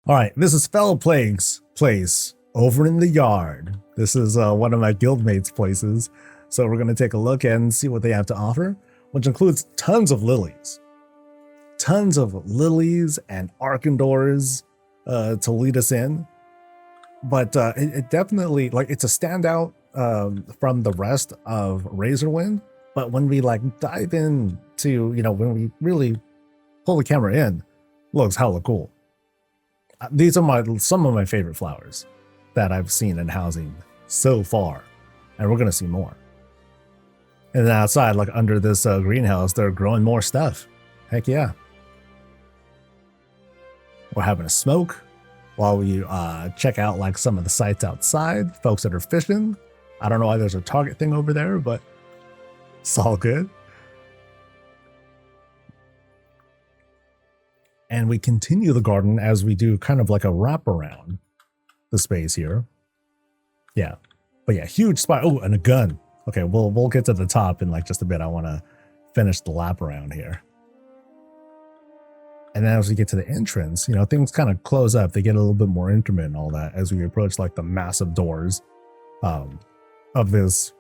All right, this is Felplagued's place over in the yard. This is one of my guildmates' places. So we're going to take a look and see what they have to offer, which includes tons of lilies. Tons of lilies and Arkandors to lead us in. But it definitely, like, it's a standout from the rest of Razorwind. But when we, like, dive into, when we really pull the camera in, looks hella cool. These are some of my favorite flowers that I've seen in housing so far, and we're gonna see more. And then outside, like under this greenhouse, they're growing more stuff. Heck yeah! We're having a smoke while we check out like some of the sites outside. Folks that are fishing. I don't know why there's a target thing over there, but it's all good. And we continue the garden as we do kind of like a wrap around the space here. Yeah. But yeah, huge spot. Oh, and a gun. Okay, we'll get to the top in like just a bit. I want to finish the lap around here. And then as we get to the entrance, things kind of close up. They get a little bit more intimate and all that as we approach like the massive doors of this.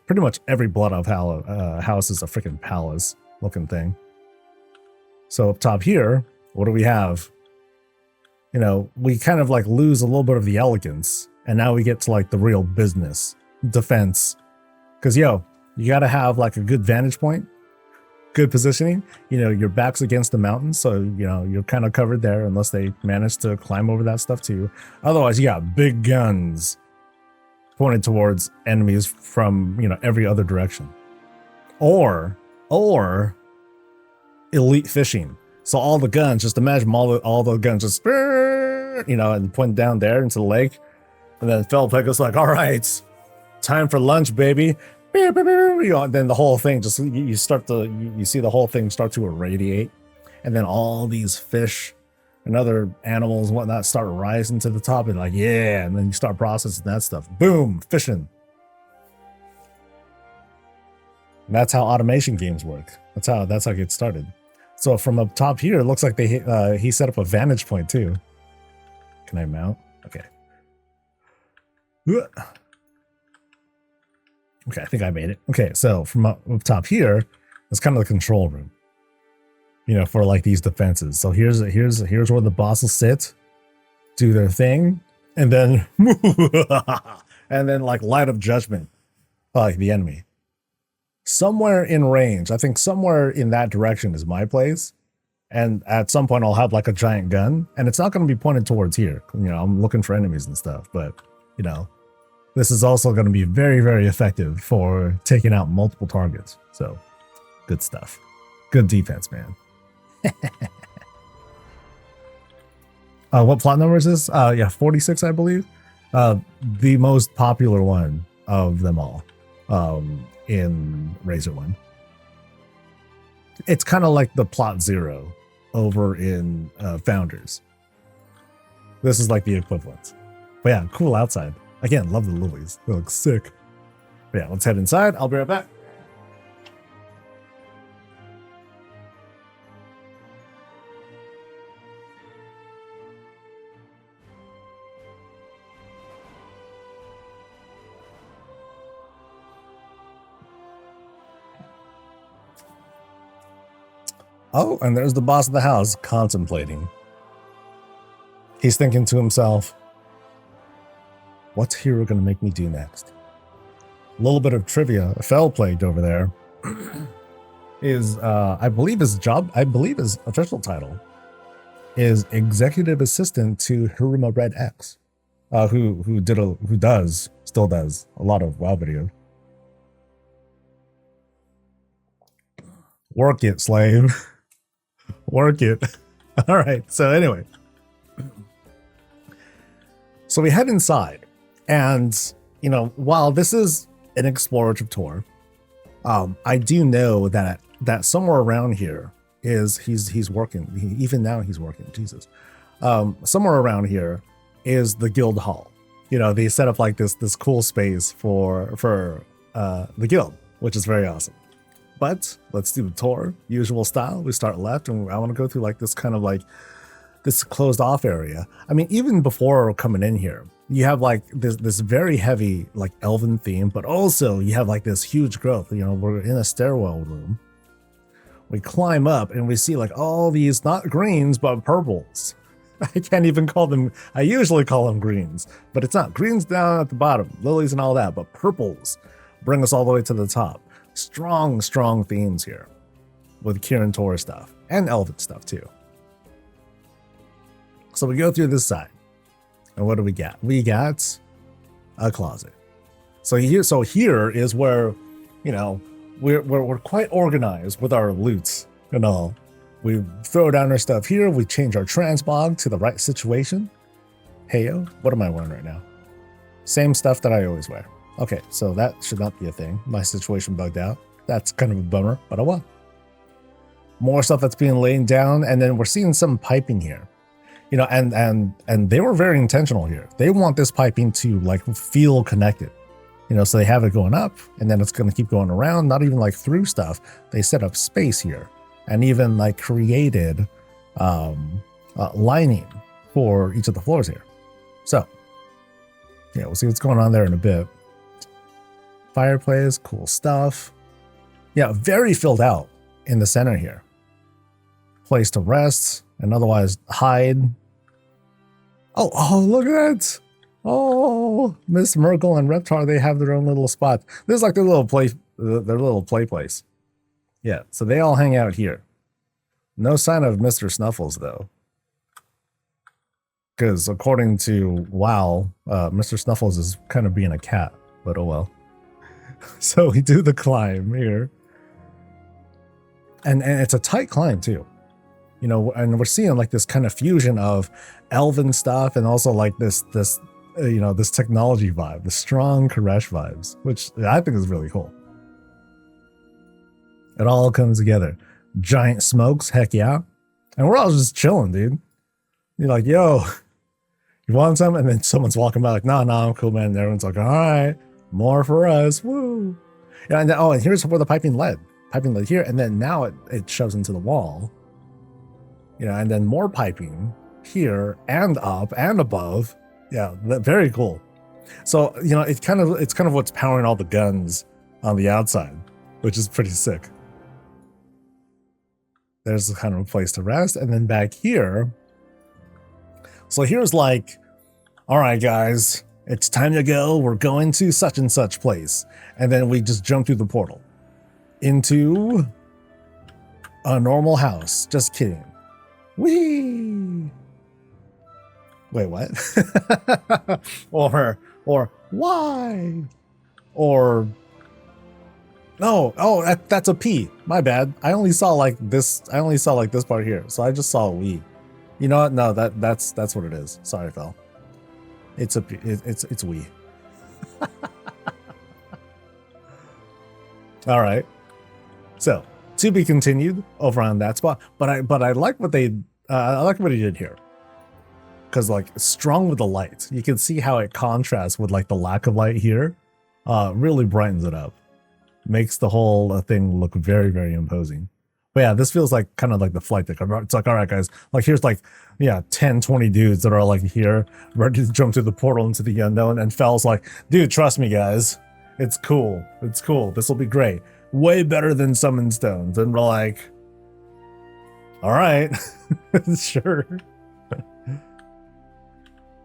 Pretty much every Blood Elf house is a freaking palace looking thing. So up top here, what do we have? We kind of like lose a little bit of the elegance, and now we get to like the real business defense. Because you got to have like a good vantage point, good positioning. Your back's against the mountain, so you're kind of covered there unless they manage to climb over that stuff too. Otherwise, you got big guns pointed towards enemies from every other direction, or elite fishing. So all the guns, just imagine all the guns just, and point down there into the lake. And then Felplagued was like, all right, time for lunch, baby. And then the whole thing just, you see the whole thing start to irradiate. And then all these fish and other animals and whatnot start rising to the top and like, yeah. And then you start processing that stuff. Boom, fishing. And that's how automation games work. That's how it gets started. So from up top here, it looks like he set up a vantage point too. Can I mount? Okay. Okay, I think I made it. Okay, so from up top here, it's kind of the control room. For like these defenses. So here's where the bosses sit, do their thing, and then and then like Light of Judgment, like the enemy. Somewhere in range, I think somewhere in that direction is my place. And at some point I'll have like a giant gun, and it's not going to be pointed towards here. I'm looking for enemies and stuff, but this is also going to be very, very effective for taking out multiple targets. So good stuff. Good defense, man. What plot number is this? Yeah, 46, I believe. The most popular one of them all. In Razorwind. It's kind of like the plot 0 over in Founders. This is like the equivalent. But yeah, cool outside. Again, love the lilies. They look sick. But yeah, let's head inside. I'll be right back. Oh, and there's the boss of the house contemplating. He's thinking to himself, what's hero going to make me do next? A little bit of trivia. Felplagued over there is, I believe his official title is executive assistant to Hiruma Red X, who still does a lot of WoW videos. Work it, slave. Work it. All right. So anyway, so we head inside, and while this is an explorative tour, I do know that somewhere around here he's working. Even now he's working. Jesus. Somewhere around here is the guild hall. They set up like this cool space for the guild, which is very awesome. But let's do the tour, usual style. We start left, and I want to go through like this kind of like this closed off area. I mean, even before coming in here, you have like this very heavy like elven theme, but also you have like this huge growth. You know, we're in a stairwell room. We climb up and we see like all these, not greens, but purples. I can't even call them, I usually call them greens, but it's not. Greens down at the bottom, lilies and all that, but purples bring us all the way to the top. Strong, strong themes here with Kirin Tor stuff and elven stuff too. So we go through this side, and what do we got? We got a closet. So here is where, you know, we're quite organized with our loots and all. We throw down our stuff here. We change our transmog to the right situation. Heyo, what am I wearing right now? Same stuff that I always wear. Okay, so that should not be a thing. My situation bugged out. That's kind of a bummer, but oh well. More stuff that's being laid down, and then we're seeing some piping here. You know, and they were very intentional here. They want this piping to like feel connected. You know, so they have it going up, and then it's going to keep going around, not even like through stuff. They set up space here, and even like created lining for each of the floors here. So, yeah, we'll see what's going on there in a bit. Fireplace, cool stuff. Yeah, very filled out in the center here. Place to rest and otherwise hide. Oh, look at that. Oh, Miss Merkel and Reptar, they have their own little spot. This is like their little play place. Yeah, so they all hang out here. No sign of Mr. Snuffles though. Because according to WoW, Mr. Snuffles is kind of being a cat, but oh well. So we do the climb here. And it's a tight climb too. You know, and we're seeing like this kind of fusion of elven stuff and also like this you know, this technology vibe, the strong Koresh vibes, which I think is really cool. It all comes together. Giant smokes, heck yeah. And we're all just chilling, dude. You're like, yo, you want some? And then someone's walking by like, no, I'm cool, man. And everyone's like, all right, more for us, woo. And then, and here's where the piping led here, and then now it shoves into the wall. You know, and then more piping here and up and above. Yeah, very cool. So, you know, it's kind of what's powering all the guns on the outside, which is pretty sick. There's kind of a place to rest, and then back here. So here's like, all right, guys, it's time to go. We're going to such and such place, and then we just jump through the portal into a normal house. Just kidding. Whee! Wait, what? or why? Or no, that's a P. My bad. I only saw like this part here. So I just saw a we. You know what? No, that's what it is. Sorry, Fel. It's a P. It's we. All right. So to be continued over on that spot. But I like what he did here. Because like strong with the light, you can see how it contrasts with like the lack of light here. Really brightens it up, makes the whole thing look very, very imposing. But yeah, this feels like kind of like the flight deck. It's like, all right, guys, like here's like, yeah, 10, 20 dudes that are like here, ready to jump through the portal into the unknown. And Fel's like, dude, trust me, guys, it's cool. It's cool. This will be great. Way better than Summon Stones. And we're like, all right, sure.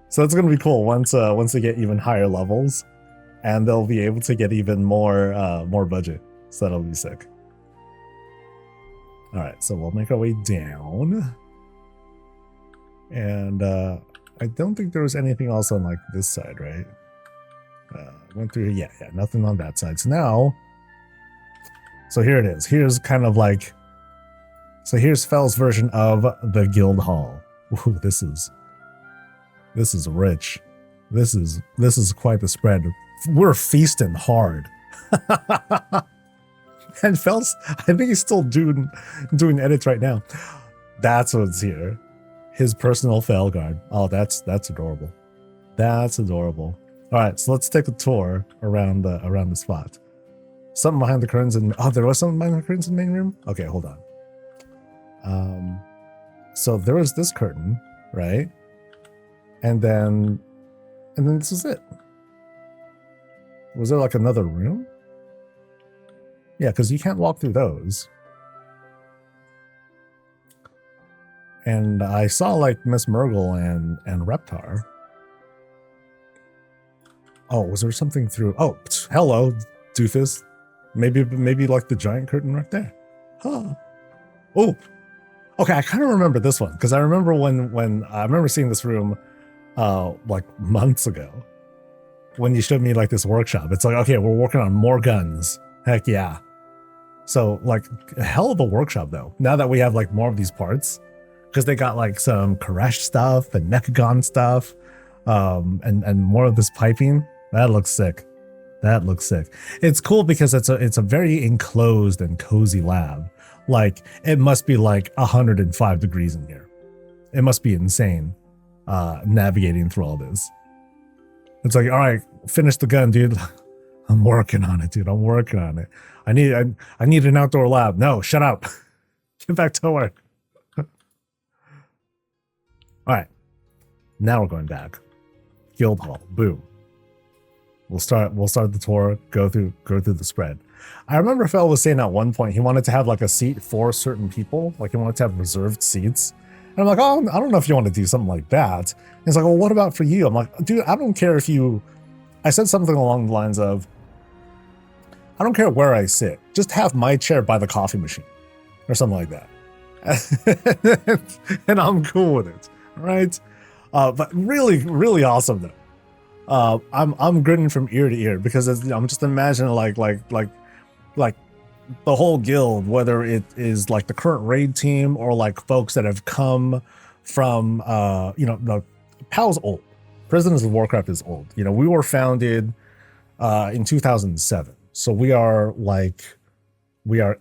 So it's gonna be cool once they get even higher levels, and they'll be able to get even more budget. So that'll be sick. All right, so we'll make our way down, and I don't think there was anything else on like this side, right? Went through, yeah, nothing on that side. So now, so here it is. Here's kind of like, so here's Fel's version of the guild hall. Ooh, this is rich. This is quite the spread. We're feasting hard. And Fel's, I think he's still doing edits right now. That's what's here. His personal Felguard. Oh, that's adorable. That's adorable. All right, so let's take a tour around the spot. Something behind the curtains and there was something behind the curtains in the main room. Okay, hold on. So there was this curtain. right? And then this is it. Was there like another room? Yeah, because you can't walk through those. And I saw like Miss Murgle and Reptar. Oh, was there something through? Oh, hello, doofus. Maybe like the giant curtain right there. Huh. Oh, okay. I kind of remember this one because I remember when I remember seeing this room, like months ago, when you showed me like this workshop. It's like, okay, we're working on more guns. Heck yeah. So like, a hell of a workshop though. Now that we have like more of these parts, because they got like some Koresh stuff and Mechagon stuff, and more of this piping. That looks sick. That looks sick. It's cool because it's a very enclosed and cozy lab. Like it must be like 105 degrees in here. It must be insane navigating through all this. It's like, all right, finish the gun, dude. I'm working on it, dude. I'm working on it. I need an outdoor lab. No, shut up. Get back to work. All right. Now we're going back. Guild Hall. Boom. We'll start the tour, go through the spread. I remember Fel was saying at one point he wanted to have like a seat for certain people, like he wanted to have reserved seats. And I'm like, oh, I don't know if you want to do something like that. And he's like, well, what about for you? I'm like, dude, I don't care if you. I said something along the lines of, I don't care where I sit, just have my chair by the coffee machine, or something like that. And I'm cool with it, right? But really, really awesome though. I'm grinning from ear to ear because I'm just imagining like the whole guild, whether it is like the current raid team or like folks that have come from the PAL's old. Prisoners of Warcraft is old. You know, we were founded in 2007, so we are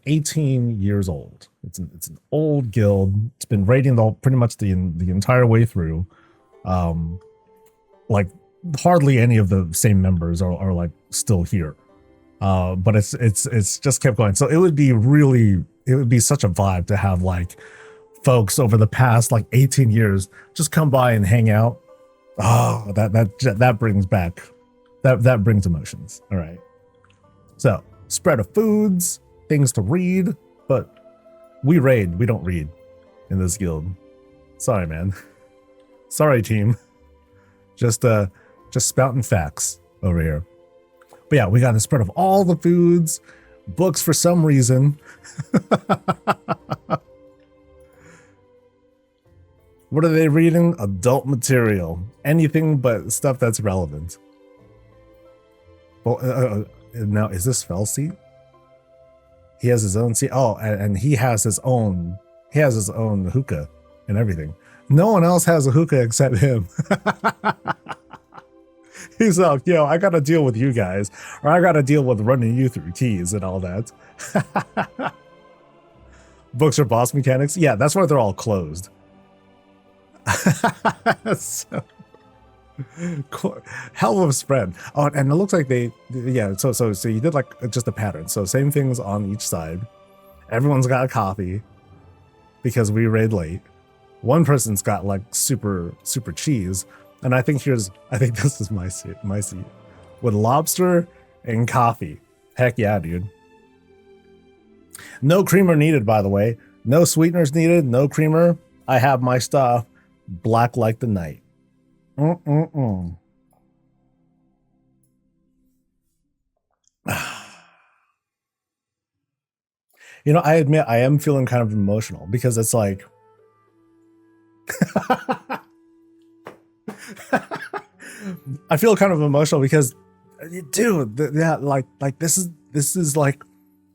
18 years old. It's an old guild. It's been raiding pretty much the entire way through. Like hardly any of the same members are like still here, but it's just kept going. So it would be such a vibe to have like folks over the past like 18 years just come by and hang out. Oh, that brings back that brings emotions. All right, so spread of foods, things to read, but we raid, we don't read in this guild. Sorry, man. Sorry, team. Just spouting facts over here. But yeah, we got the spread of all the foods, books for some reason. What are they reading? Adult material. Anything but stuff that's relevant. Well, now, is this Fel's seat? He has his own seat. Oh, and he has his own hookah and everything. No one else has a hookah except him. He's like, yo, I gotta deal with you guys, or I gotta deal with running you through keys and all that. Books or boss mechanics? Yeah, that's why they're all closed. So, hell of a spread. Oh, and it looks like so you did like just a pattern. So same things on each side. Everyone's got a coffee because we raid late. One person's got like super cheese. And I think this is my seat with lobster and coffee. Heck yeah, dude. No creamer needed, by the way. No sweeteners needed. No creamer. I have my stuff black like the night. You know, I admit I am feeling kind of emotional because it's like. I feel kind of emotional because, dude, yeah, like this is like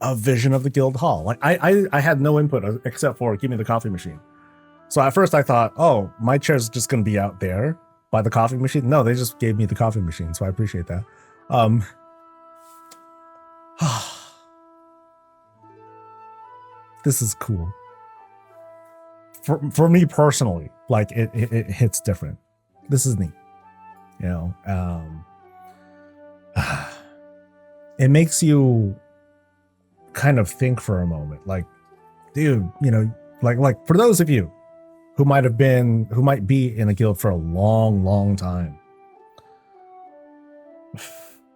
a vision of the guild hall. Like I had no input except for give me the coffee machine. So at first I thought, oh, my chair's just gonna be out there by the coffee machine. No, they just gave me the coffee machine, so I appreciate that. This is cool. For me personally, like it hits different. This is neat. You know, it makes you kind of think for a moment, like, dude, you know, like for those of you who might be in a guild for a long time.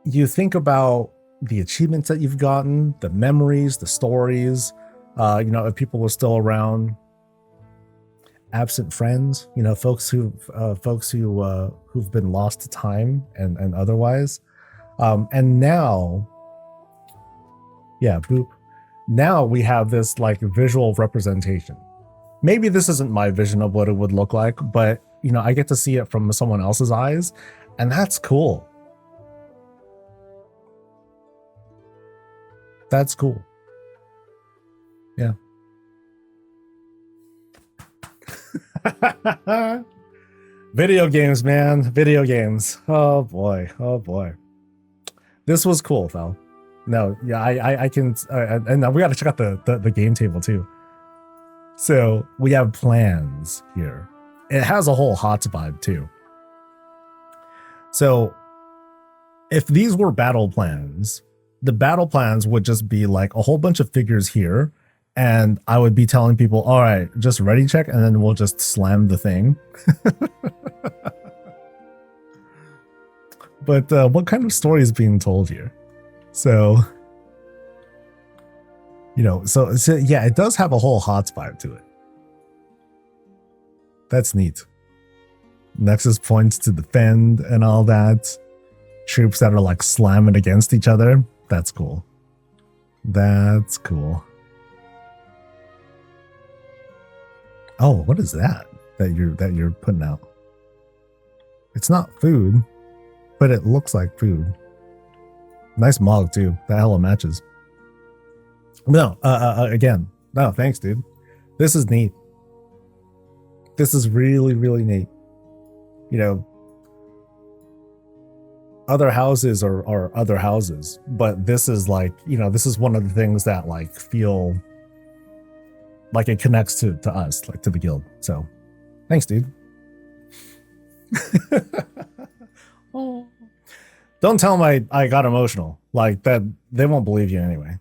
You think about the achievements that you've gotten, the memories, the stories, if people were still around, absent friends, folks who've been lost to time and otherwise. And now, yeah, boop. Now we have this like visual representation. Maybe this isn't my vision of what it would look like, but I get to see it from someone else's eyes, and that's cool. That's cool. Yeah. Video games, man. Video games. Oh boy. Oh boy. This was cool, Fel. No, yeah, I can, and we got to check out the game table too. So we have plans here. It has a whole HOTS vibe too. So if these were battle plans, the battle plans would just be like a whole bunch of figures here, and I would be telling people, all right, just ready check, and then we'll just slam the thing. But what kind of story is being told here? So, so yeah, it does have a whole HOTS vibe to it. That's neat. Nexus points to defend and all that. Troops that are like slamming against each other. That's cool. That's cool. Oh, what is that you're putting out? It's not food, but it looks like food. Nice mog too. That hella matches. No, again, no, thanks, dude. This is neat. This is really, really neat. Other houses are other houses, but this is like, this is one of the things that like feel like it connects to us, like to the guild. So thanks, dude. Oh. Don't tell them I got emotional like that. They won't believe you anyway.